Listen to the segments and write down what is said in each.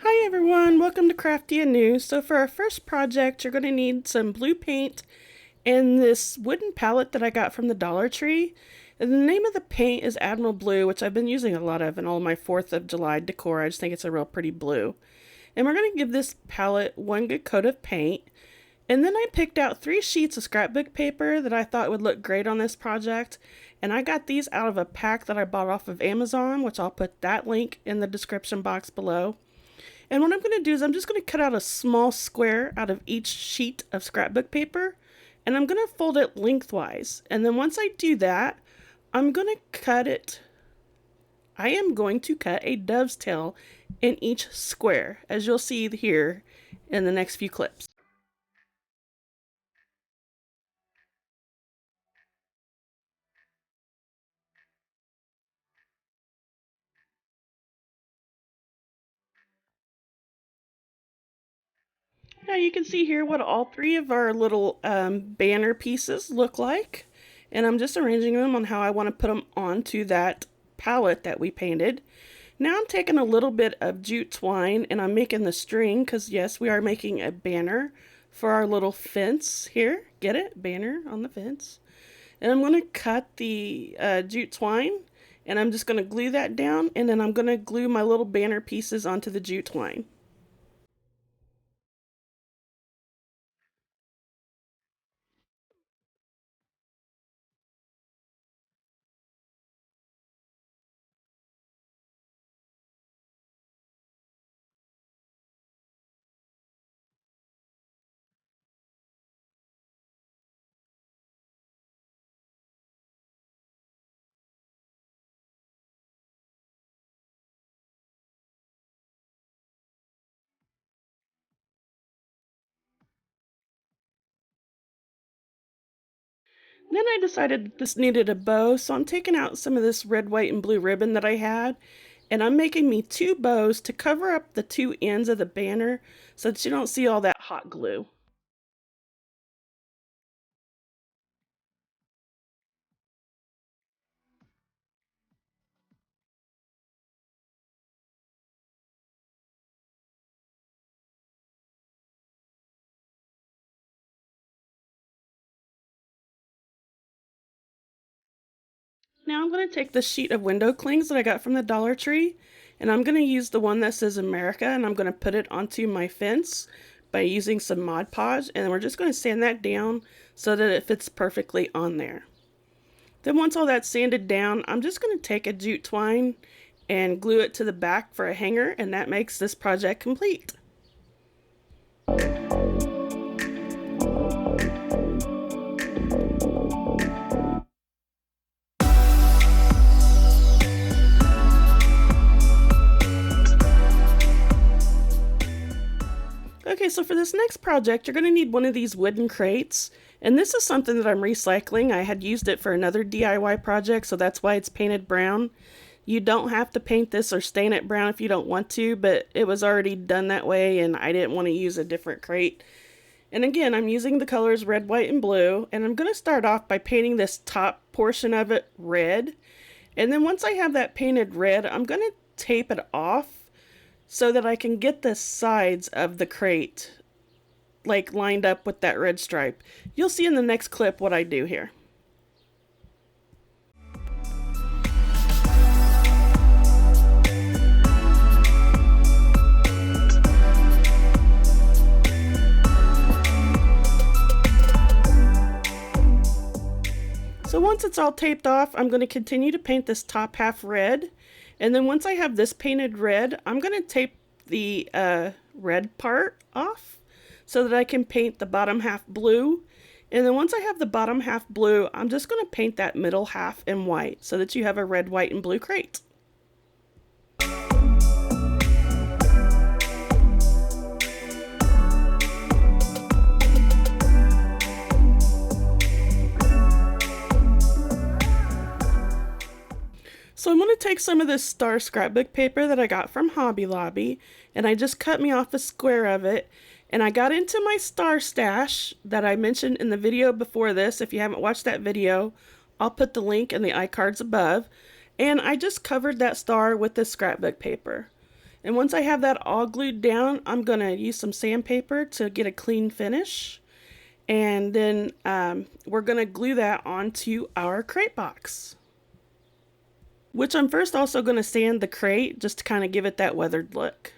Hi everyone, welcome to Crafty and New. So for our first project, you're going to need some blue paint and this wooden palette that I got from the Dollar Tree. And the name of the paint is Admiral Blue, which I've been using a lot of in all my 4th of July decor. I just think it's a real pretty blue. And we're going to give this palette one good coat of paint. And then I picked out 3 sheets of scrapbook paper that I thought would look great on this project. And I got these out of a pack that I bought off of Amazon, which I'll put that link in the description box below. And what I'm going to do is I'm just going to cut out a small square out of each sheet of scrapbook paper, and I'm going to fold it lengthwise. And then once I do that, I'm going to cut it. I am going to cut a dove's tail in each square, as you'll see here in the next few clips. Now you can see here what all 3 of our little banner pieces look like. And I'm just arranging them on how I want to put them onto that palette that we painted. Now I'm taking a little bit of jute twine and I'm making the string because yes, we are making a banner for our little fence here. Get it? Banner on the fence. And I'm going to cut the jute twine and I'm just going to glue that down, and then I'm going to glue my little banner pieces onto the jute twine. Then I decided this needed a bow, so I'm taking out some of this red, white, and blue ribbon that I had, and I'm making me 2 bows to cover up the 2 ends of the banner so that you don't see all that hot glue. Now I'm going to take the sheet of window clings that I got from the Dollar Tree, and I'm going to use the one that says America, and I'm going to put it onto my fence by using some Mod Podge, and we're just going to sand that down so that it fits perfectly on there. Then once all that's sanded down, I'm just going to take a jute twine and glue it to the back for a hanger, and that makes this project complete. Okay, so for this next project, you're going to need one of these wooden crates. And this is something that I'm recycling. I had used it for another DIY project, so that's why it's painted brown. You don't have to paint this or stain it brown if you don't want to, but it was already done that way and I didn't want to use a different crate. And again, I'm using the colors red, white, and blue. And I'm going to start off by painting this top portion of it red. And then once I have that painted red, I'm going to tape it off so that I can get the sides of the crate like lined up with that red stripe. You'll see in the next clip what I do here. So once it's all taped off, I'm going to continue to paint this top half red. And then once I have this painted red, I'm going to tape the red part off so that I can paint the bottom half blue. And then once I have the bottom half blue, I'm just going to paint that middle half in white so that you have a red, white, and blue crate. So I'm going to take some of this star scrapbook paper that I got from Hobby Lobby, and I just cut me off a square of it, and I got into my star stash that I mentioned in the video before this. If you haven't watched that video, I'll put the link in the iCards above, and I just covered that star with this scrapbook paper. And once I have that all glued down, I'm going to use some sandpaper to get a clean finish. And then we're going to glue that onto our crate box. Which I'm first also going to sand the crate just to kind of give it that weathered look.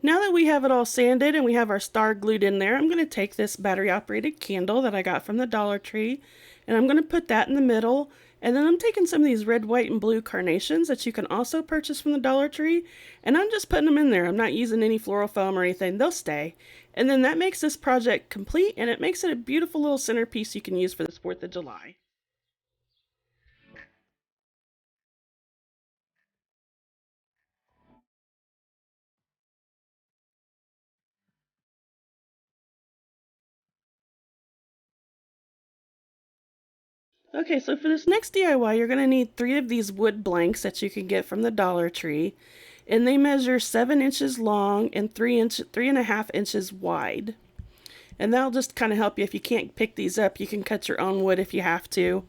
Now that we have it all sanded and we have our star glued in there, I'm going to take this battery operated candle that I got from the Dollar Tree, and I'm going to put that in the middle. And then I'm taking some of these red, white, and blue carnations that you can also purchase from the Dollar Tree, and I'm just putting them in there. I'm not using any floral foam or anything. They'll stay. And then that makes this project complete, and it makes it a beautiful little centerpiece you can use for this 4th of July. Okay, so for this next DIY, you're going to need 3 of these wood blanks that you can get from the Dollar Tree. And they measure 7 inches long and 3.5 inches wide. And that'll just kind of help you. If you can't pick these up, you can cut your own wood if you have to.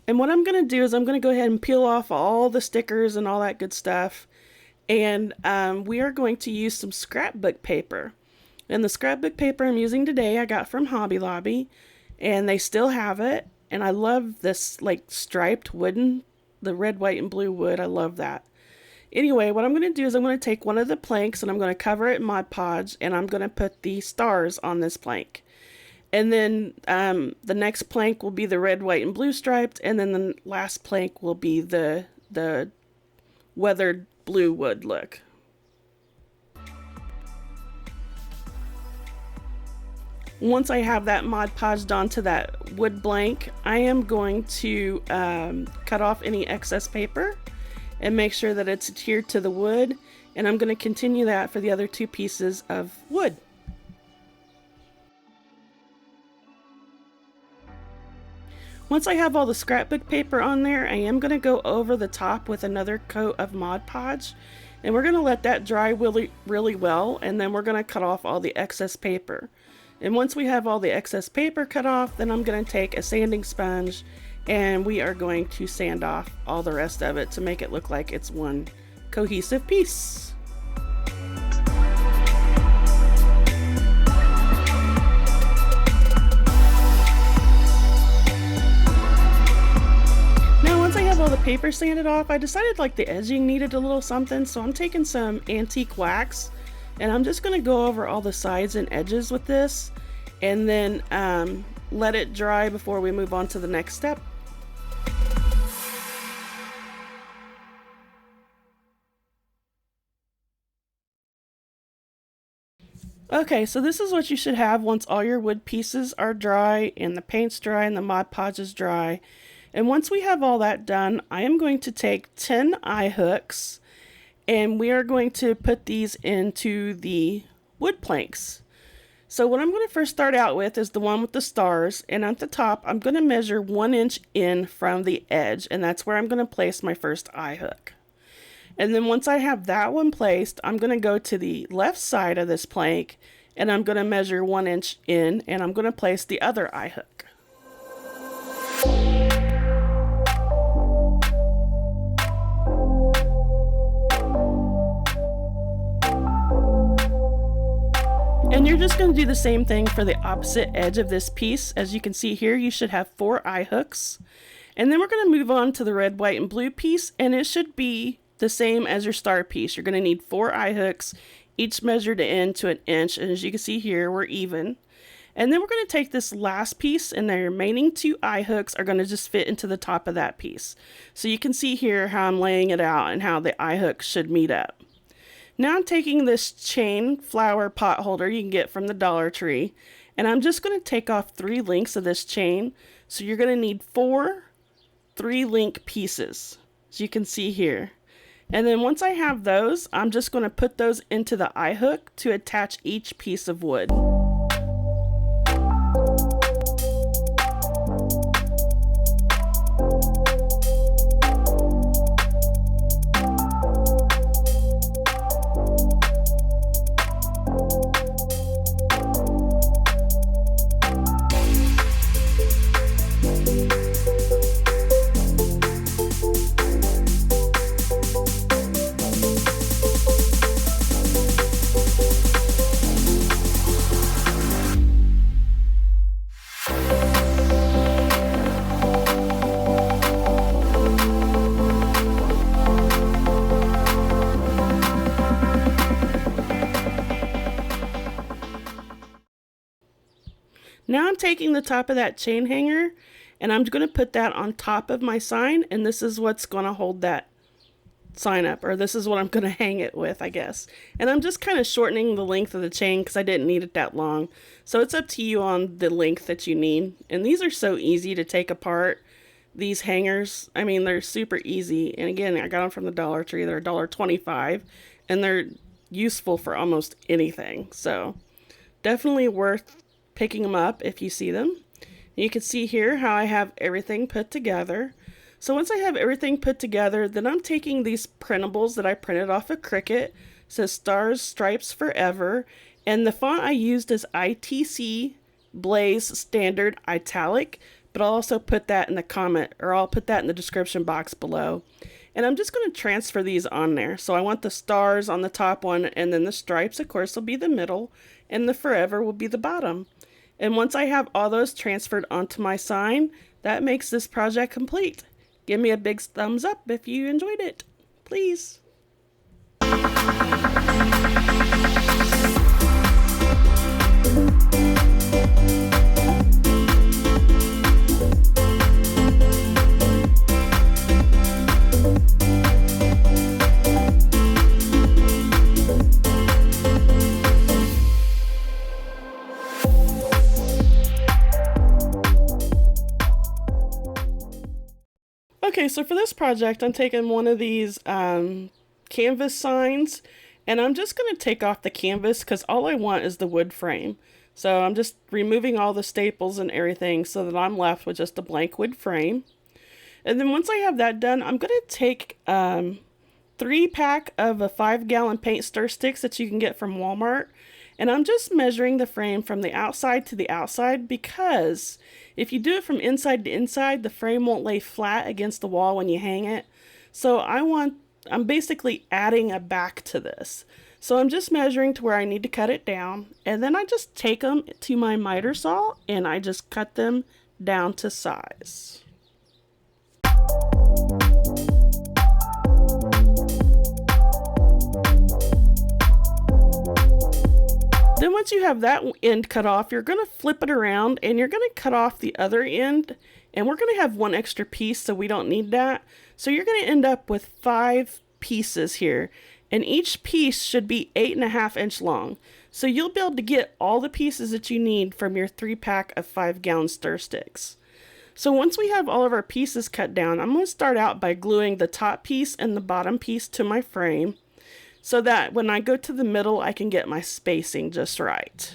And what I'm going to do is I'm going to go ahead and peel off all the stickers and all that good stuff. And we are going to use some scrapbook paper. And the scrapbook paper I'm using today I got from Hobby Lobby. And they still have it. And I love this like striped wooden, the red, white, and blue wood. I love that. Anyway, what I'm going to do is I'm going to take one of the planks and I'm going to cover it in Mod Podge, and I'm going to put the stars on this plank. And then the next plank will be the red, white, and blue striped, and then the last plank will be the weathered blue wood look. Once I have that Mod Podged onto that wood blank, I am going to cut off any excess paper and make sure that it's adhered to the wood, and I'm going to continue that for the other 2 pieces of wood. Once I have all the scrapbook paper on there, I am going to go over the top with another coat of Mod Podge, and we're going to let that dry really well, and then we're going to cut off all the excess paper. And once we have all the excess paper cut off, then I'm going to take a sanding sponge and we are going to sand off all the rest of it to make it look like it's one cohesive piece. Now once I have all the paper sanded off, I decided like the edging needed a little something, so I'm taking some antique wax and I'm just going to go over all the sides and edges with this and then let it dry before we move on to the next step. Okay, so this is what you should have once all your wood pieces are dry and the paint's dry and the Mod Podge is dry. And once we have all that done, I am going to take 10 eye hooks and we are going to put these into the wood planks. So what I'm going to first start out with is the one with the stars, and at the top I'm going to measure 1 inch in from the edge, and that's where I'm going to place my first eye hook. And then once I have that one placed, I'm going to go to the left side of this plank and I'm going to measure 1 inch in, and I'm going to place the other eye hook. And you're just going to do the same thing for the opposite edge of this piece. As you can see here, you should have 4 eye hooks. And then we're going to move on to the red, white, and blue piece, and it should be the same as your star piece. You're going to need 4 eye hooks, each measured in to 1 inch, and as you can see here, we're even. And then we're going to take this last piece, and the remaining 2 eye hooks are going to just fit into the top of that piece. So you can see here how I'm laying it out and how the eye hooks should meet up. Now I'm taking this chain flower pot holder you can get from the Dollar Tree, and I'm just going to take off 3 links of this chain. So you're going to need 4 3-link pieces, as you can see here. And then once I have those, I'm just going to put those into the eye hook to attach each piece of wood. Now I'm taking the top of that chain hanger and I'm going to put that on top of my sign, and this is what's going to hold that sign up, or this is what I'm going to hang it with, I guess. And I'm just kind of shortening the length of the chain because I didn't need it that long. So it's up to you on the length that you need. And these are so easy to take apart, these hangers. I mean, they're super easy. And again, I got them from the Dollar Tree. They're $1.25 and they're useful for almost anything. So definitely worth picking them up if you see them. You can see here how I have everything put together. So once I have everything put together, then I'm taking these printables that I printed off of Cricut. It says Stars Stripes Forever, and the font I used is ITC Blaze Standard Italic, but I'll also put that in the comment, or I'll put that in the description box below. And I'm just going to transfer these on there. So I want the stars on the top one, and then the stripes, of course, will be the middle, and the forever will be the bottom. And once I have all those transferred onto my sign, that makes this project complete. Give me a big thumbs up if you enjoyed it, please. Okay, so for this project, I'm taking one of these canvas signs, and I'm just going to take off the canvas because all I want is the wood frame. So I'm just removing all the staples and everything so that I'm left with just a blank wood frame. And then once I have that done, I'm going to take 3-pack of a 5-gallon paint stir sticks that you can get from Walmart. And I'm just measuring the frame from the outside to the outside, because if you do it from inside to inside, the frame won't lay flat against the wall when you hang it. So I'm basically adding a back to this. So I'm just measuring to where I need to cut it down, and then I just take them to my miter saw and I just cut them down to size. Then once you have that end cut off, you're going to flip it around and you're going to cut off the other end, and we're going to have one extra piece, so we don't need that. So you're going to end up with 5 pieces here, and each piece should be 8.5 inch long. So you'll be able to get all the pieces that you need from your 3-pack of 5-gallon stir sticks. So once we have all of our pieces cut down, I'm going to start out by gluing the top piece and the bottom piece to my frame, so that when I go to the middle, I can get my spacing just right.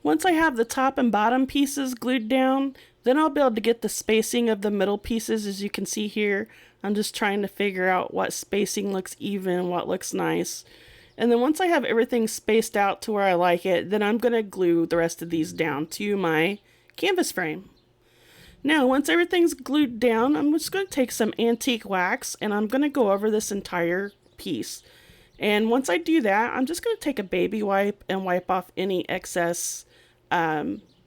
Once I have the top and bottom pieces glued down, then I'll be able to get the spacing of the middle pieces. As you can see here, I'm just trying to figure out what spacing looks even, what looks nice. And then once I have everything spaced out to where I like it, then I'm going to glue the rest of these down to my canvas frame. Now, once everything's glued down, I'm just going to take some antique wax and I'm going to go over this entire piece. And once I do that, I'm just going to take a baby wipe and wipe off any excess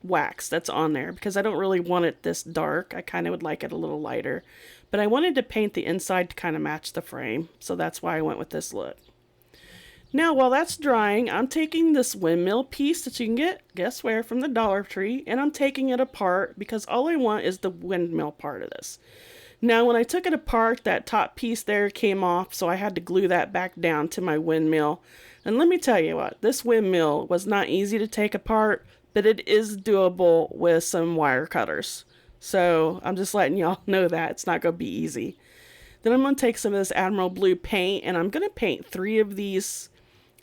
wax that's on there, because I don't really want it this dark. I kind of would like it a little lighter, but I wanted to paint the inside to kind of match the frame, so that's why I went with this look. Now, while that's drying, I'm taking this windmill piece that you can get, guess where, from the Dollar Tree, and I'm taking it apart because all I want is the windmill part of this. Now, when I took it apart, that top piece there came off, so I had to glue that back down to my windmill. And let me tell you what, this windmill was not easy to take apart, but it is doable with some wire cutters. So I'm just letting y'all know that it's not going to be easy. Then I'm going to take some of this Admiral Blue paint, and I'm going to paint 3 of these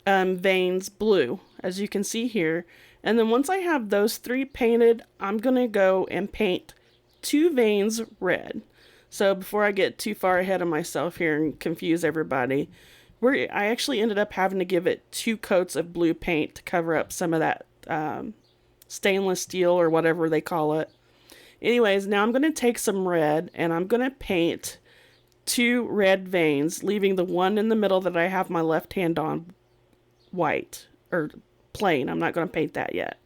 veins blue, as you can see here. And then once I have those 3 painted, I'm going to go and paint 2 veins red. So before I get too far ahead of myself here and confuse everybody, I actually ended up having to give it 2 coats of blue paint to cover up some of that stainless steel or whatever they call it. Anyways, now I'm going to take some red and I'm going to paint 2 red veins, leaving the one in the middle that I have my left hand on white or plain. I'm not going to paint that yet.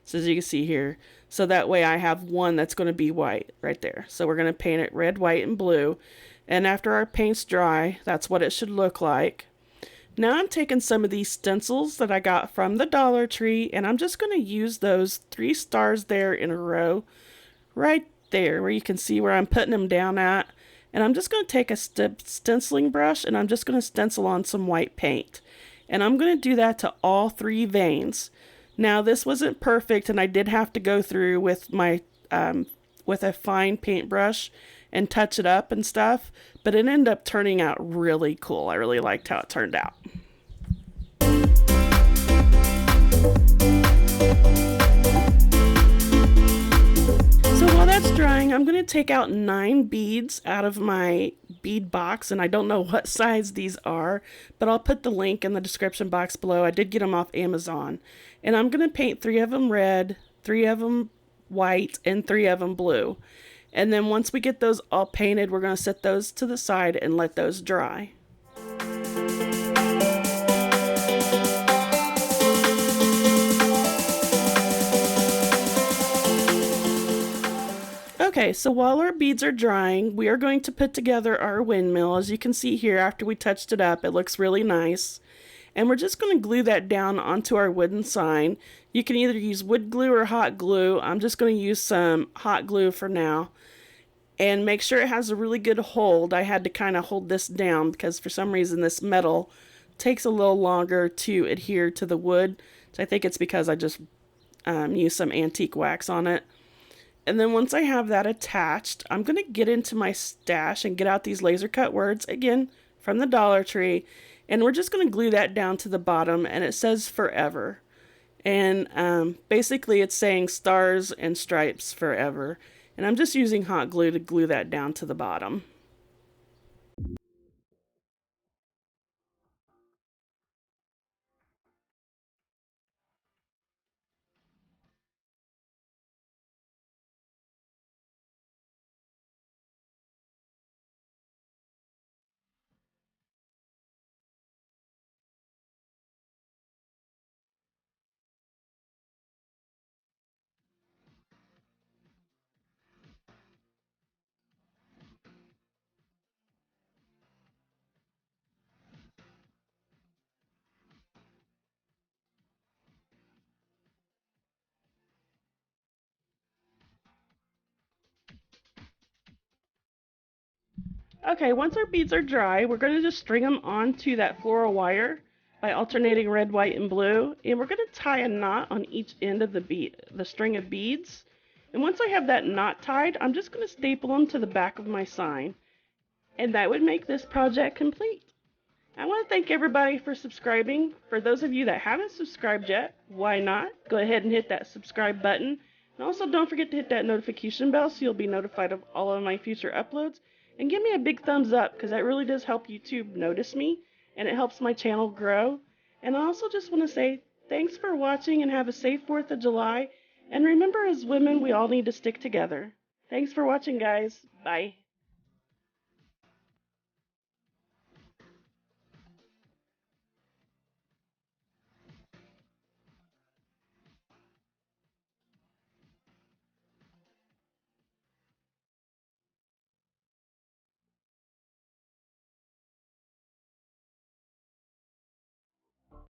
So as you can see here, so that way I have one that's going to be white right there. So we're going to paint it red, white, and blue. And after our paint's dry, that's what it should look like. Now I'm taking some of these stencils that I got from the Dollar Tree, and I'm just going to use those 3 stars there in a row right there where you can see where I'm putting them down at. And I'm just going to take a stenciling brush and I'm just going to stencil on some white paint. And I'm going to do that to all 3 veins. Now this wasn't perfect and I did have to go through with my with a fine paintbrush and touch it up and stuff, but it ended up turning out really cool. I really liked how it turned out. So while that's drying, I'm going to take out 9 beads out of my bead box, and I don't know what size these are, but I'll put the link in the description box below. I did get them off Amazon. And I'm going to paint 3 of them red, 3 of them white, and 3 of them blue. And then once we get those all painted, we're going to set those to the side and let those dry. Okay, so while our beads are drying, we are going to put together our windmill. As you can see here, after we touched it up, it looks really nice. And we're just going to glue that down onto our wooden sign. You can either use wood glue or hot glue. I'm just going to use some hot glue for now. And make sure it has a really good hold. I had to kind of hold this down because for some reason this metal takes a little longer to adhere to the wood. So I think it's because I just used some antique wax on it. And then once I have that attached, I'm going to get into my stash and get out these laser cut words, again, from the Dollar Tree. And we're just going to glue that down to the bottom, and it says forever. And basically it's saying stars and stripes forever. And I'm just using hot glue to glue that down to the bottom. Okay, once our beads are dry, we're going to just string them onto that floral wire by alternating red, white, and blue. And we're going to tie a knot on each end of the string of beads. And once I have that knot tied, I'm just going to staple them to the back of my sign. And that would make this project complete. I want to thank everybody for subscribing. For those of you that haven't subscribed yet, why not? Go ahead and hit that subscribe button. And also don't forget to hit that notification bell so you'll be notified of all of my future uploads. And give me a big thumbs up because that really does help YouTube notice me and it helps my channel grow. And I also just want to say thanks for watching and have a safe 4th of July. And remember, as women, we all need to stick together. Thanks for watching, guys. Bye.